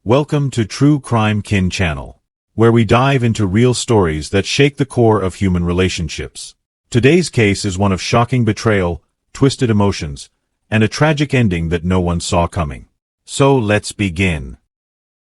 Welcome to True Crime Kin channel, where we dive into real stories that shake the core of human relationships. Today's case is one of shocking betrayal, twisted emotions, and a tragic ending that no one saw coming. So let's begin.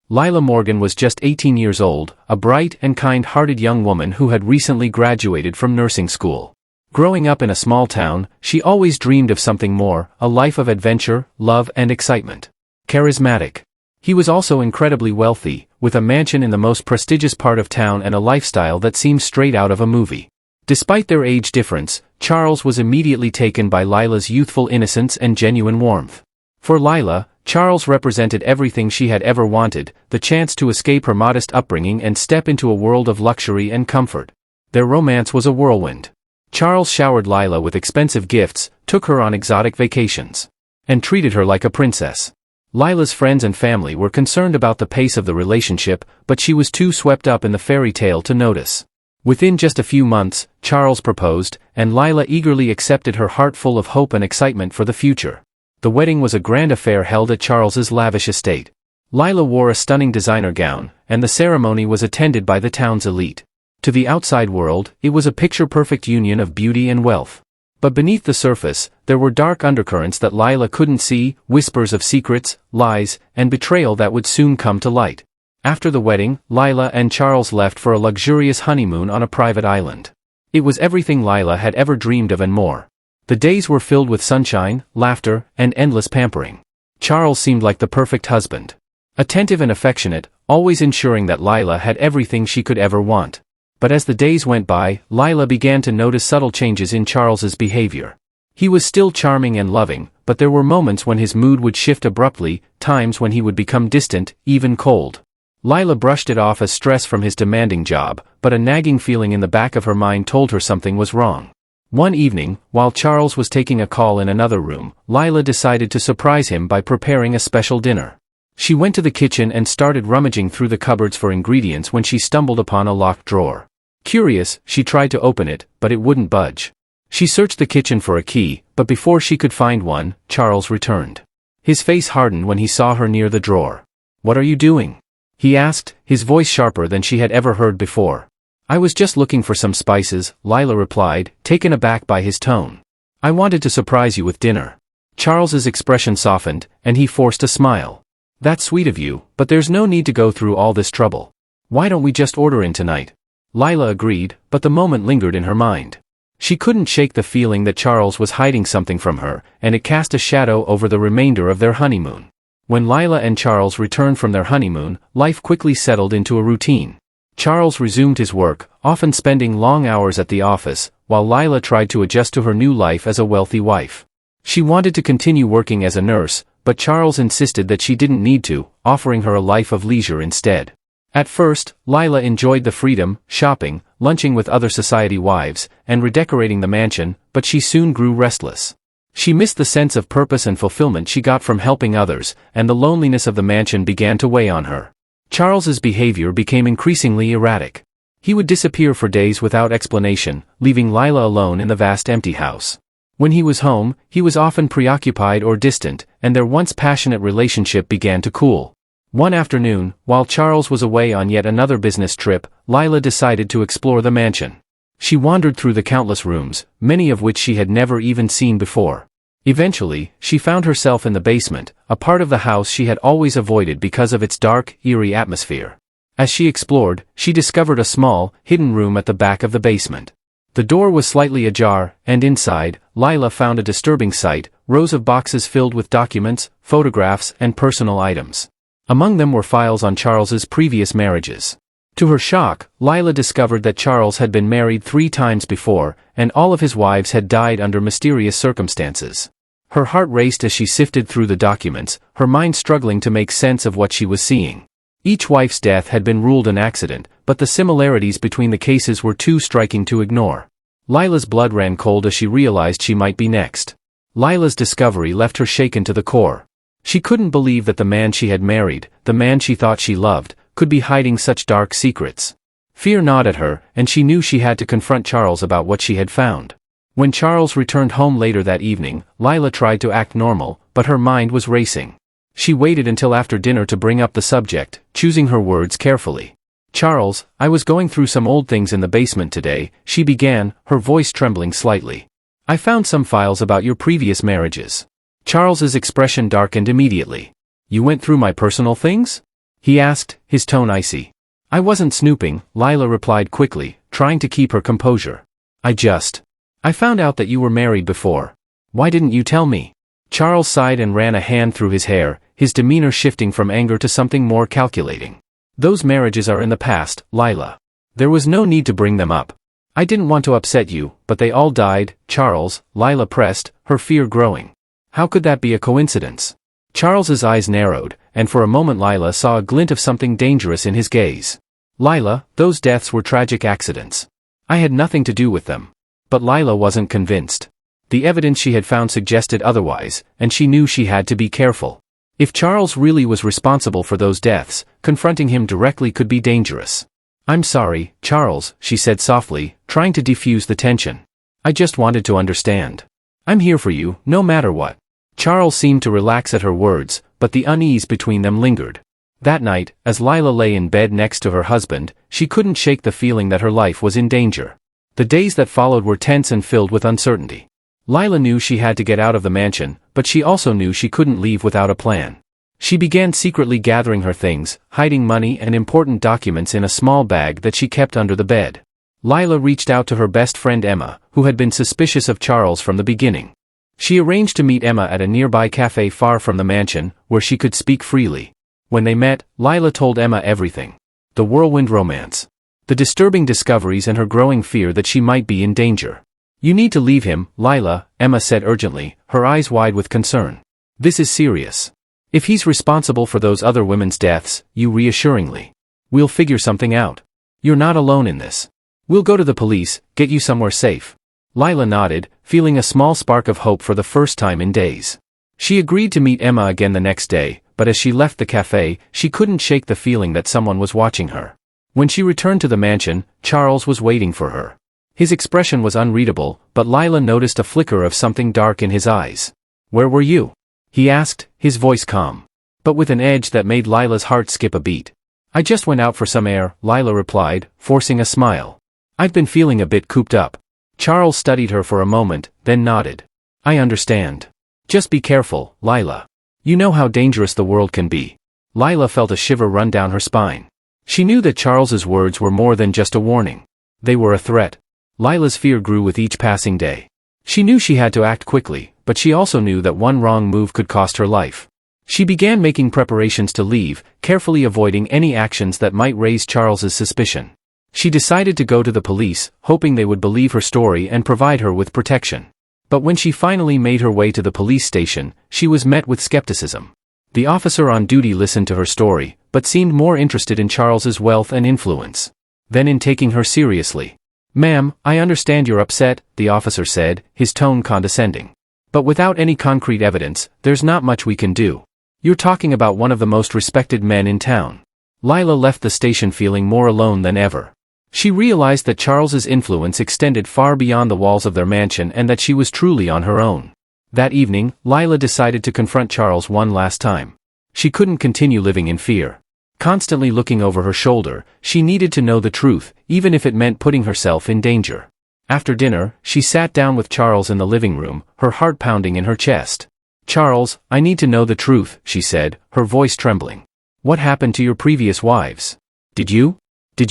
Lila Morgan was just 18 years old, a bright and kind-hearted young woman who had recently graduated from nursing school. Growing up in a small town, she always dreamed of something more, a life of adventure, love and excitement. Charismatic. He was also incredibly wealthy, with a mansion in the most prestigious part of town and a lifestyle that seemed straight out of a movie. Despite their age difference, Charles was immediately taken by Lila's youthful innocence and genuine warmth. For Lila, Charles represented everything she had ever wanted, the chance to escape her modest upbringing and step into a world of luxury and comfort. Their romance was a whirlwind. Charles showered Lila with expensive gifts, took her on exotic vacations, and treated her like a princess. Lila's friends and family were concerned about the pace of the relationship, but she was too swept up in the fairy tale to notice. Within just a few months, Charles proposed, and Lila eagerly accepted, her heart full of hope and excitement for the future. The wedding was a grand affair held at Charles's lavish estate. Lila wore a stunning designer gown, and the ceremony was attended by the town's elite. To the outside world, it was a picture-perfect union of beauty and wealth. But beneath the surface, there were dark undercurrents that Lila couldn't see, whispers of secrets, lies, and betrayal that would soon come to light. After the wedding, Lila and Charles left for a luxurious honeymoon on a private island. It was everything Lila had ever dreamed of and more. The days were filled with sunshine, laughter, and endless pampering. Charles seemed like the perfect husband. Attentive and affectionate, always ensuring that Lila had everything she could ever want. But as the days went by, Lila began to notice subtle changes in Charles's behavior. He was still charming and loving, but there were moments when his mood would shift abruptly, times when he would become distant, even cold. Lila brushed it off as stress from his demanding job, but a nagging feeling in the back of her mind told her something was wrong. One evening, while Charles was taking a call in another room, Lila decided to surprise him by preparing a special dinner. She went to the kitchen and started rummaging through the cupboards for ingredients when she stumbled upon a locked drawer. Curious, she tried to open it, but it wouldn't budge. She searched the kitchen for a key, but before she could find one, Charles returned. His face hardened when he saw her near the drawer. "What are you doing?" he asked, his voice sharper than she had ever heard before. "I was just looking for some spices," Lila replied, taken aback by his tone. "I wanted to surprise you with dinner." Charles's expression softened, and he forced a smile. "That's sweet of you, but there's no need to go through all this trouble. Why don't we just order in tonight?" Lila agreed, but the moment lingered in her mind. She couldn't shake the feeling that Charles was hiding something from her, and it cast a shadow over the remainder of their honeymoon. When Lila and Charles returned from their honeymoon, life quickly settled into a routine. Charles resumed his work, often spending long hours at the office, while Lila tried to adjust to her new life as a wealthy wife. She wanted to continue working as a nurse, but Charles insisted that she didn't need to, offering her a life of leisure instead. At first, Lila enjoyed the freedom, shopping, lunching with other society wives, and redecorating the mansion, but she soon grew restless. She missed the sense of purpose and fulfillment she got from helping others, and the loneliness of the mansion began to weigh on her. Charles's behavior became increasingly erratic. He would disappear for days without explanation, leaving Lila alone in the vast empty house. When he was home, he was often preoccupied or distant, and their once passionate relationship began to cool. One afternoon, while Charles was away on yet another business trip, Lila decided to explore the mansion. She wandered through the countless rooms, many of which she had never even seen before. Eventually, she found herself in the basement, a part of the house she had always avoided because of its dark, eerie atmosphere. As she explored, she discovered a small, hidden room at the back of the basement. The door was slightly ajar, and inside, Lila found a disturbing sight: rows of boxes filled with documents, photographs, and personal items. Among them were files on Charles's previous marriages. To her shock, Lila discovered that Charles had been married 3 times before, and all of his wives had died under mysterious circumstances. Her heart raced as she sifted through the documents, her mind struggling to make sense of what she was seeing. Each wife's death had been ruled an accident, but the similarities between the cases were too striking to ignore. Lila's blood ran cold as she realized she might be next. Lila's discovery left her shaken to the core. She couldn't believe that the man she had married, the man she thought she loved, could be hiding such dark secrets. Fear gnawed at her, and she knew she had to confront Charles about what she had found. When Charles returned home later that evening, Lila tried to act normal, but her mind was racing. She waited until after dinner to bring up the subject, choosing her words carefully. Charles, I was going through some old things in the basement today, she began, her voice trembling slightly. I found some files about your previous marriages. Charles's expression darkened immediately. You went through my personal things? He asked, his tone icy. I wasn't snooping, Lila replied quickly, trying to keep her composure. I found out that you were married before. Why didn't you tell me? Charles sighed and ran a hand through his hair, his demeanor shifting from anger to something more calculating. Those marriages are in the past, Lila. There was no need to bring them up. I didn't want to upset you, but they all died, Charles, Lila pressed, her fear growing. How could that be a coincidence? Charles's eyes narrowed, and for a moment Lila saw a glint of something dangerous in his gaze. Lila, those deaths were tragic accidents. I had nothing to do with them. But Lila wasn't convinced. The evidence she had found suggested otherwise, and she knew she had to be careful. If Charles really was responsible for those deaths, confronting him directly could be dangerous. I'm sorry, Charles, she said softly, trying to defuse the tension. I just wanted to understand. I'm here for you, no matter what. Charles seemed to relax at her words, but the unease between them lingered. That night, as Lila lay in bed next to her husband, she couldn't shake the feeling that her life was in danger. The days that followed were tense and filled with uncertainty. Lila knew she had to get out of the mansion, but she also knew she couldn't leave without a plan. She began secretly gathering her things, hiding money and important documents in a small bag that she kept under the bed. Lila reached out to her best friend Emma, who had been suspicious of Charles from the beginning. She arranged to meet Emma at a nearby cafe far from the mansion, where she could speak freely. When they met, Lila told Emma everything. The whirlwind romance. The disturbing discoveries and her growing fear that she might be in danger. You need to leave him, Lila, Emma said urgently, her eyes wide with concern. This is serious. If he's responsible for those other women's deaths, you reassuringly. We'll figure something out. You're not alone in this. We'll go to the police, get you somewhere safe. Lila nodded, feeling a small spark of hope for the first time in days. She agreed to meet Emma again the next day, but as she left the cafe, she couldn't shake the feeling that someone was watching her. When she returned to the mansion, Charles was waiting for her. His expression was unreadable, but Lila noticed a flicker of something dark in his eyes. Where were you? He asked, his voice calm, but with an edge that made Lila's heart skip a beat. I just went out for some air, Lila replied, forcing a smile. I've been feeling a bit cooped up. Charles studied her for a moment, then nodded. I understand. Just be careful, Lila. You know how dangerous the world can be. Lila felt a shiver run down her spine. She knew that Charles's words were more than just a warning. They were a threat. Lila's fear grew with each passing day. She knew she had to act quickly, but she also knew that one wrong move could cost her life. She began making preparations to leave, carefully avoiding any actions that might raise Charles's suspicion. She decided to go to the police, hoping they would believe her story and provide her with protection. But when she finally made her way to the police station, she was met with skepticism. The officer on duty listened to her story, but seemed more interested in Charles's wealth and influence than in taking her seriously. Ma'am, I understand you're upset, the officer said, his tone condescending. But without any concrete evidence, there's not much we can do. You're talking about one of the most respected men in town. Lila left the station feeling more alone than ever. She realized that Charles's influence extended far beyond the walls of their mansion and that she was truly on her own. That evening, Lila decided to confront Charles one last time. She couldn't continue living in fear. Constantly looking over her shoulder, she needed to know the truth, even if it meant putting herself in danger. After dinner, she sat down with Charles in the living room, her heart pounding in her chest. Charles, I need to know the truth, she said, her voice trembling. What happened to your previous wives? Did you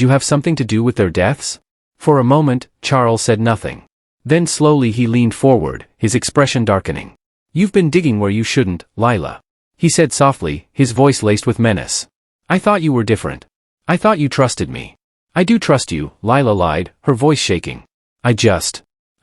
have something to do with their deaths? For a moment, Charles said nothing. Then slowly he leaned forward, his expression darkening. You've been digging where you shouldn't, Lila. He said softly, his voice laced with menace. I thought you were different. I thought you trusted me. I do trust you, Lila lied, her voice shaking.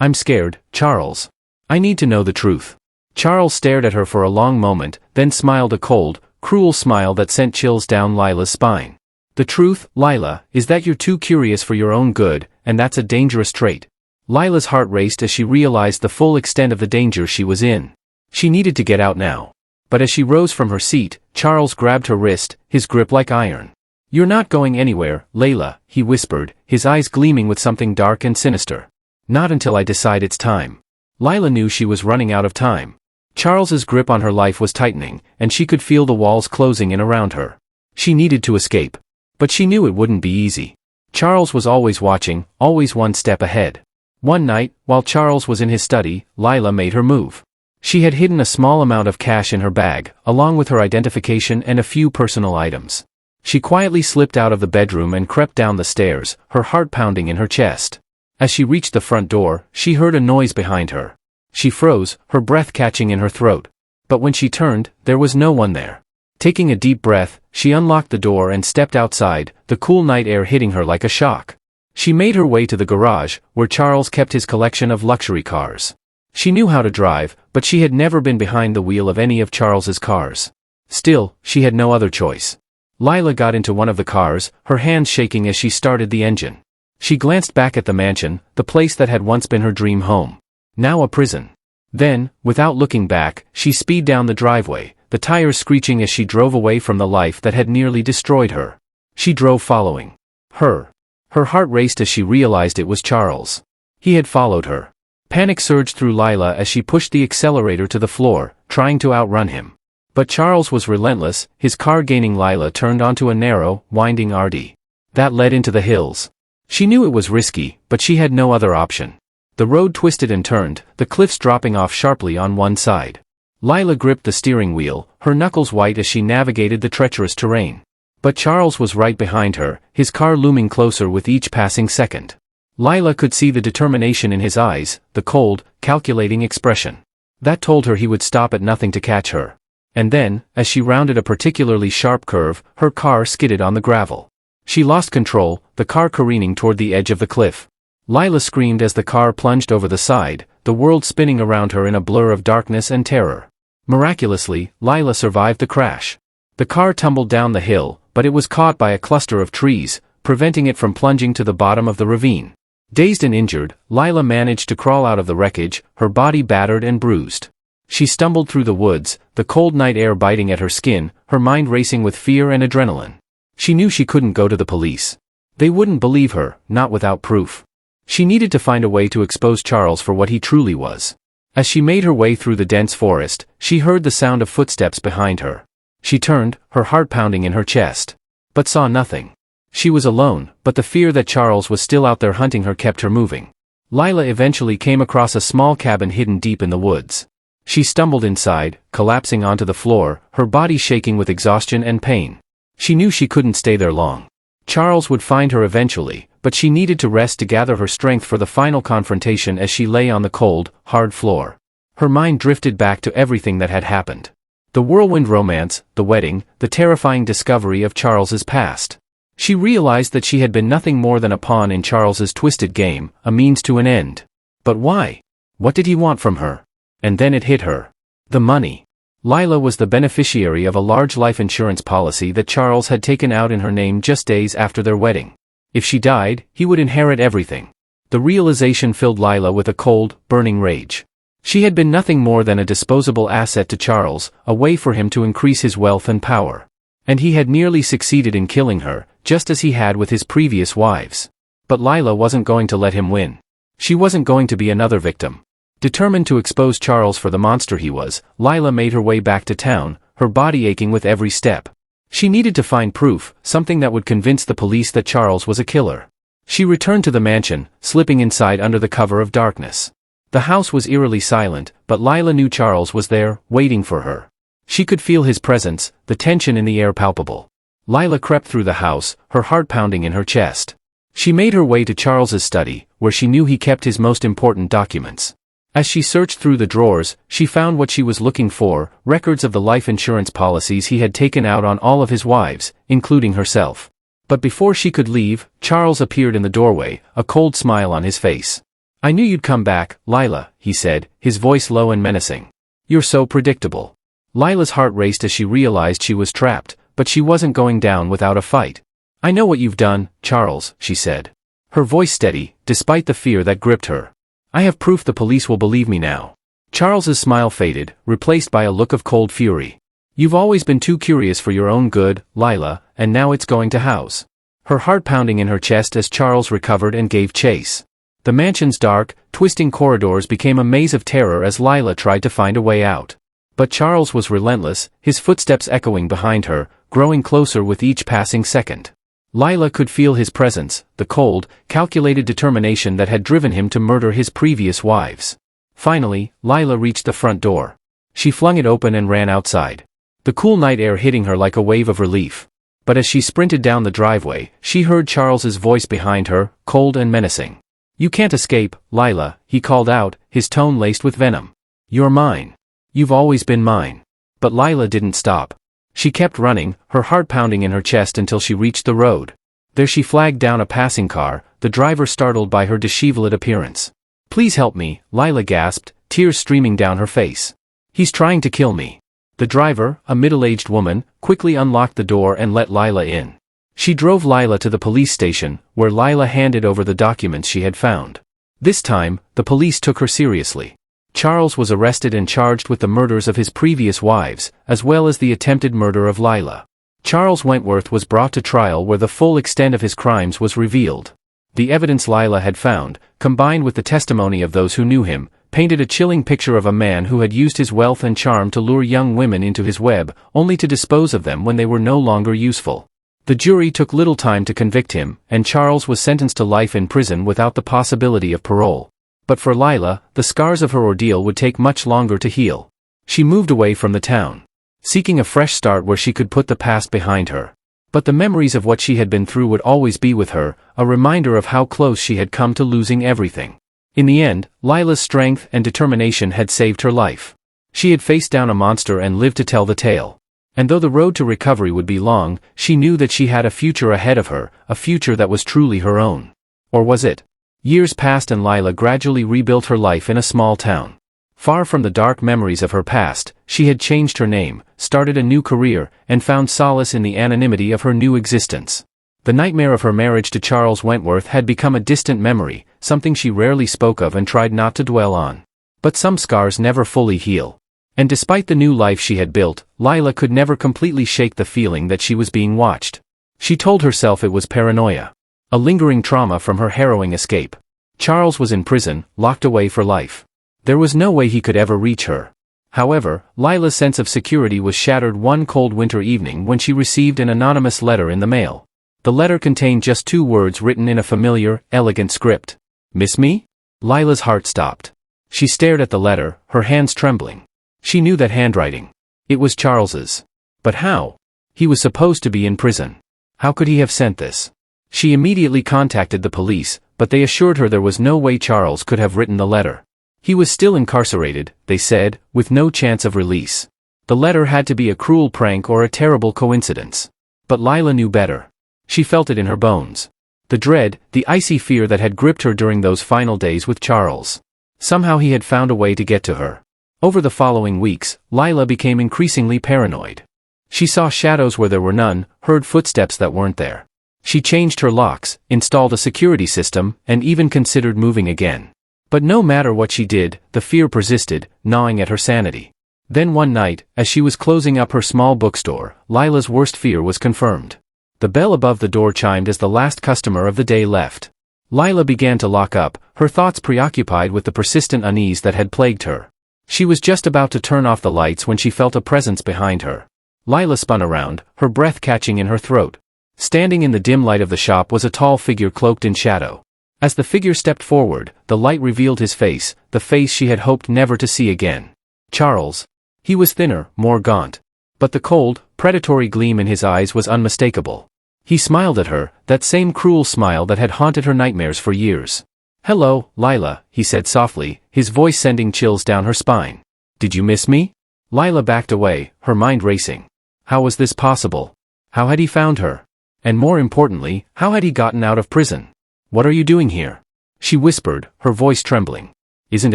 I'm scared, Charles. I need to know the truth. Charles stared at her for a long moment, then smiled a cold, cruel smile that sent chills down Lila's spine. The truth, Lila, is that you're too curious for your own good, and that's a dangerous trait. Lila's heart raced as she realized the full extent of the danger she was in. She needed to get out now. But as she rose from her seat, Charles grabbed her wrist, his grip like iron. You're not going anywhere, Layla, he whispered, his eyes gleaming with something dark and sinister. Not until I decide it's time. Lila knew she was running out of time. Charles's grip on her life was tightening, and she could feel the walls closing in around her. She needed to escape. But she knew it wouldn't be easy. Charles was always watching, always one step ahead. One night, while Charles was in his study, Lila made her move. She had hidden a small amount of cash in her bag, along with her identification and a few personal items. She quietly slipped out of the bedroom and crept down the stairs, her heart pounding in her chest. As she reached the front door, she heard a noise behind her. She froze, her breath catching in her throat. But when she turned, there was no one there. Taking a deep breath, she unlocked the door and stepped outside, the cool night air hitting her like a shock. She made her way to the garage, where Charles kept his collection of luxury cars. She knew how to drive, but she had never been behind the wheel of any of Charles's cars. Still, she had no other choice. Lila got into one of the cars, her hands shaking as she started the engine. She glanced back at the mansion, the place that had once been her dream home. Now a prison. Then, without looking back, she speeded down the driveway, the tires screeching as she drove away from the life that had nearly destroyed her. She drove following her. Her heart raced as she realized it was Charles. He had followed her. Panic surged through Lila as she pushed the accelerator to the floor, trying to outrun him. But Charles was relentless, his car gaining. Lila turned onto a narrow, winding RD that led into the hills. She knew it was risky, but she had no other option. The road twisted and turned, the cliffs dropping off sharply on one side. Lila gripped the steering wheel, her knuckles white as she navigated the treacherous terrain. But Charles was right behind her, his car looming closer with each passing second. Lila could see the determination in his eyes, the cold, calculating expression. That told her he would stop at nothing to catch her. And then, as she rounded a particularly sharp curve, her car skidded on the gravel. She lost control, the car careening toward the edge of the cliff. Lila screamed as the car plunged over the side, the world spinning around her in a blur of darkness and terror. Miraculously, Lila survived the crash. The car tumbled down the hill, but it was caught by a cluster of trees, preventing it from plunging to the bottom of the ravine. Dazed and injured, Lila managed to crawl out of the wreckage, her body battered and bruised. She stumbled through the woods, the cold night air biting at her skin, her mind racing with fear and adrenaline. She knew she couldn't go to the police. They wouldn't believe her, not without proof. She needed to find a way to expose Charles for what he truly was. As she made her way through the dense forest, she heard the sound of footsteps behind her. She turned, her heart pounding in her chest. But saw nothing. She was alone, but the fear that Charles was still out there hunting her kept her moving. Lila eventually came across a small cabin hidden deep in the woods. She stumbled inside, collapsing onto the floor, her body shaking with exhaustion and pain. She knew she couldn't stay there long. Charles would find her eventually, but she needed to rest to gather her strength for the final confrontation as she lay on the cold, hard floor. Her mind drifted back to everything that had happened. The whirlwind romance, the wedding, the terrifying discovery of Charles's past. She realized that she had been nothing more than a pawn in Charles's twisted game, a means to an end. But why? What did he want from her? And then it hit her. The money. Lila was the beneficiary of a large life insurance policy that Charles had taken out in her name just days after their wedding. If she died, he would inherit everything. The realization filled Lila with a cold, burning rage. She had been nothing more than a disposable asset to Charles, a way for him to increase his wealth and power. And he had nearly succeeded in killing her, just as he had with his previous wives. But Lila wasn't going to let him win. She wasn't going to be another victim. Determined to expose Charles for the monster he was, Lila made her way back to town, her body aching with every step. She needed to find proof, something that would convince the police that Charles was a killer. She returned to the mansion, slipping inside under the cover of darkness. The house was eerily silent, but Lila knew Charles was there, waiting for her. She could feel his presence, the tension in the air palpable. Lila crept through the house, her heart pounding in her chest. She made her way to Charles's study, where she knew he kept his most important documents. As she searched through the drawers, she found what she was looking for, records of the life insurance policies he had taken out on all of his wives, including herself. But before she could leave, Charles appeared in the doorway, a cold smile on his face. "I knew you'd come back, Lila," he said, his voice low and menacing. "You're so predictable." Lila's heart raced as she realized she was trapped, but she wasn't going down without a fight. "I know what you've done, Charles," she said. Her voice steady, despite the fear that gripped her. "I have proof the police will believe me now." Charles's smile faded, replaced by a look of cold fury. "You've always been too curious for your own good, Lila, and now it's going to house." Her heart pounding in her chest as Charles recovered and gave chase. The mansion's dark, twisting corridors became a maze of terror as Lila tried to find a way out. But Charles was relentless, his footsteps echoing behind her, growing closer with each passing second. Lila could feel his presence, the cold, calculated determination that had driven him to murder his previous wives. Finally, Lila reached the front door. She flung it open and ran outside, the cool night air hitting her like a wave of relief. But as she sprinted down the driveway, she heard Charles's voice behind her, cold and menacing. "You can't escape, Lila," he called out, his tone laced with venom. "You're mine. You've always been mine." But Lila didn't stop. She kept running, her heart pounding in her chest until she reached the road. There she flagged down a passing car, the driver startled by her disheveled appearance. "Please help me," Lila gasped, tears streaming down her face. "He's trying to kill me." The driver, a middle-aged woman, quickly unlocked the door and let Lila in. She drove Lila to the police station, where Lila handed over the documents she had found. This time, the police took her seriously. Charles was arrested and charged with the murders of his previous wives, as well as the attempted murder of Lila. Charles Wentworth was brought to trial where the full extent of his crimes was revealed. The evidence Lila had found, combined with the testimony of those who knew him, painted a chilling picture of a man who had used his wealth and charm to lure young women into his web, only to dispose of them when they were no longer useful. The jury took little time to convict him, and Charles was sentenced to life in prison without the possibility of parole. But for Lila, the scars of her ordeal would take much longer to heal. She moved away from the town, seeking a fresh start where she could put the past behind her. But the memories of what she had been through would always be with her, a reminder of how close she had come to losing everything. In the end, Lila's strength and determination had saved her life. She had faced down a monster and lived to tell the tale. And though the road to recovery would be long, she knew that she had a future ahead of her, a future that was truly her own. Or was it? Years passed and Lila gradually rebuilt her life in a small town. Far from the dark memories of her past, she had changed her name, started a new career, and found solace in the anonymity of her new existence. The nightmare of her marriage to Charles Wentworth had become a distant memory, something she rarely spoke of and tried not to dwell on. But some scars never fully heal. And despite the new life she had built, Lila could never completely shake the feeling that she was being watched. She told herself it was paranoia, a lingering trauma from her harrowing escape. Charles was in prison, locked away for life. There was no way he could ever reach her. However, Lila's sense of security was shattered one cold winter evening when she received an anonymous letter in the mail. The letter contained just 2 words written in a familiar, elegant script. "Miss me?" Lila's heart stopped. She stared at the letter, her hands trembling. She knew that handwriting. It was Charles's. But how? He was supposed to be in prison. How could he have sent this? She immediately contacted the police, but they assured her there was no way Charles could have written the letter. He was still incarcerated, they said, with no chance of release. The letter had to be a cruel prank or a terrible coincidence. But Lila knew better. She felt it in her bones. The dread, the icy fear that had gripped her during those final days with Charles. Somehow he had found a way to get to her. Over the following weeks, Lila became increasingly paranoid. She saw shadows where there were none, heard footsteps that weren't there. She changed her locks, installed a security system, and even considered moving again. But no matter what she did, the fear persisted, gnawing at her sanity. Then one night, as she was closing up her small bookstore, Lila's worst fear was confirmed. The bell above the door chimed as the last customer of the day left. Lila began to lock up, her thoughts preoccupied with the persistent unease that had plagued her. She was just about to turn off the lights when she felt a presence behind her. Lila spun around, her breath catching in her throat. Standing in the dim light of the shop was a tall figure cloaked in shadow. As the figure stepped forward, the light revealed his face, the face she had hoped never to see again. Charles. He was thinner, more gaunt. But the cold, predatory gleam in his eyes was unmistakable. He smiled at her, that same cruel smile that had haunted her nightmares for years. "Hello, Lila," he said softly, his voice sending chills down her spine. "Did you miss me?" Lila backed away, her mind racing. How was this possible? How had he found her? And more importantly, how had he gotten out of prison? "What are you doing here?" she whispered, her voice trembling. "Isn't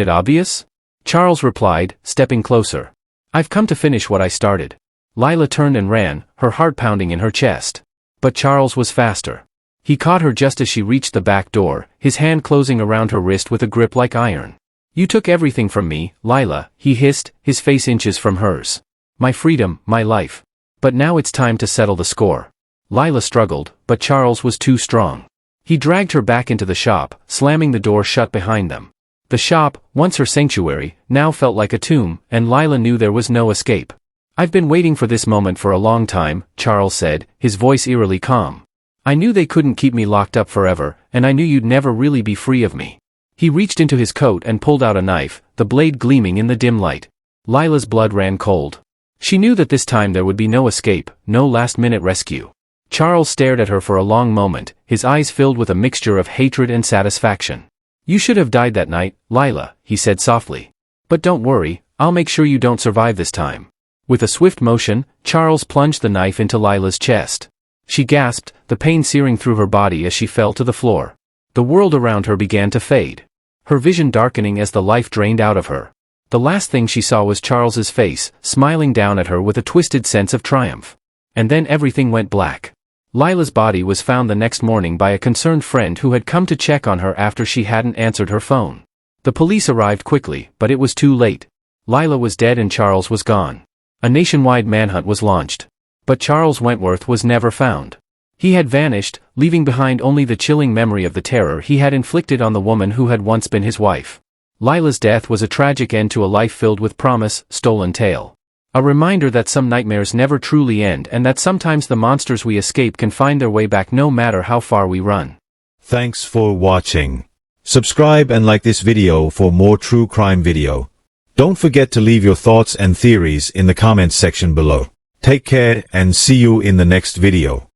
it obvious?" Charles replied, stepping closer. "I've come to finish what I started." Lila turned and ran, her heart pounding in her chest. But Charles was faster. He caught her just as she reached the back door, his hand closing around her wrist with a grip like iron. "You took everything from me, Lila," he hissed, his face inches from hers. "My freedom, my life. But now it's time to settle the score." Lila struggled, but Charles was too strong. He dragged her back into the shop, slamming the door shut behind them. The shop, once her sanctuary, now felt like a tomb, and Lila knew there was no escape. "I've been waiting for this moment for a long time," Charles said, his voice eerily calm. "I knew they couldn't keep me locked up forever, and I knew you'd never really be free of me." He reached into his coat and pulled out a knife, the blade gleaming in the dim light. Lila's blood ran cold. She knew that this time there would be no escape, no last-minute rescue. Charles stared at her for a long moment, his eyes filled with a mixture of hatred and satisfaction. "You should have died that night, Lila," he said softly. "But don't worry, I'll make sure you don't survive this time." With a swift motion, Charles plunged the knife into Lila's chest. She gasped, the pain searing through her body as she fell to the floor. The world around her began to fade. Her vision darkening as the life drained out of her. The last thing she saw was Charles's face, smiling down at her with a twisted sense of triumph. And then everything went black. Lila's body was found the next morning by a concerned friend who had come to check on her after she hadn't answered her phone. The police arrived quickly, but it was too late. Lila was dead and Charles was gone. A nationwide manhunt was launched. But Charles Wentworth was never found. He had vanished, leaving behind only the chilling memory of the terror he had inflicted on the woman who had once been his wife. Lila's death was a tragic end to a life filled with promise, stolen tale. A reminder that some nightmares never truly end and that sometimes the monsters we escape can find their way back no matter how far we run. Thanks for watching. Subscribe and like this video for more true crime video. Don't forget to leave your thoughts and theories in the comments section below. Take care and see you in the next video.